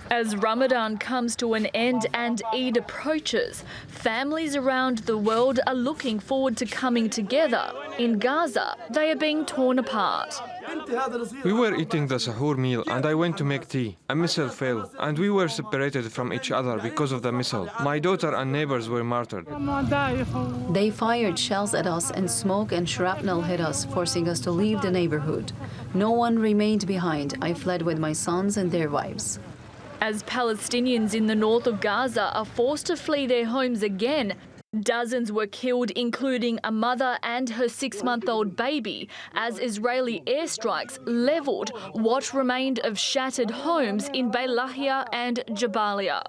As Ramadan comes to an end and Eid approaches, families around the world are looking forward to coming together. In Gaza, they are being torn apart. We were eating the sahur meal and I went to make tea. A missile fell and we were separated from each other because of the missile. My daughter and neighbors were martyred. They fired shells at us and smoke and shrapnel hit us, forcing us to leave the neighborhood. No one remained behind. I fled with my sons and their wives. As Palestinians in the north of Gaza are forced to flee their homes again, dozens were killed, including a mother and her 6-month-old baby, as Israeli airstrikes levelled what remained of shattered homes in Lahia and Jabalia.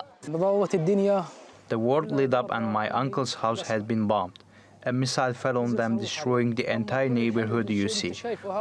The world lit up and my uncle's house had been bombed. A missile fell on them, destroying the entire neighborhood you see.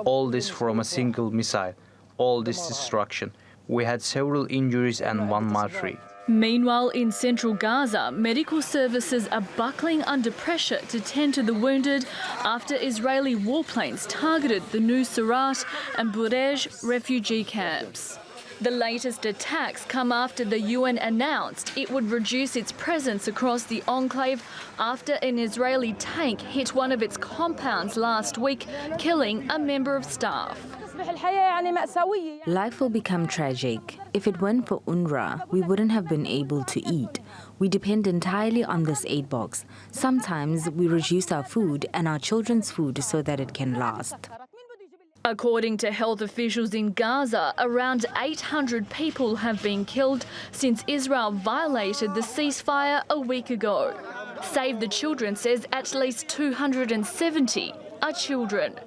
All this from a single missile. All this destruction. We had several injuries and one martyr. Meanwhile, in central Gaza, medical services are buckling under pressure to tend to the wounded after Israeli warplanes targeted the Nuseirat and Burej refugee camps. The latest attacks come after the UN announced it would reduce its presence across the enclave after an Israeli tank hit one of its compounds last week, killing a member of staff. Life will become tragic. If it weren't for UNRWA, we wouldn't have been able to eat. We depend entirely on this aid box. Sometimes we reduce our food and our children's food so that it can last. According to health officials in Gaza, around 800 people have been killed since Israel violated the ceasefire a week ago. Save the Children says at least 270 are children.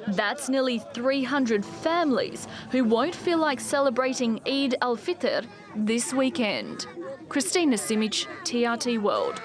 That's nearly 300 families who won't feel like celebrating Eid al-Fitr this weekend. Kristina Simich, TRT World.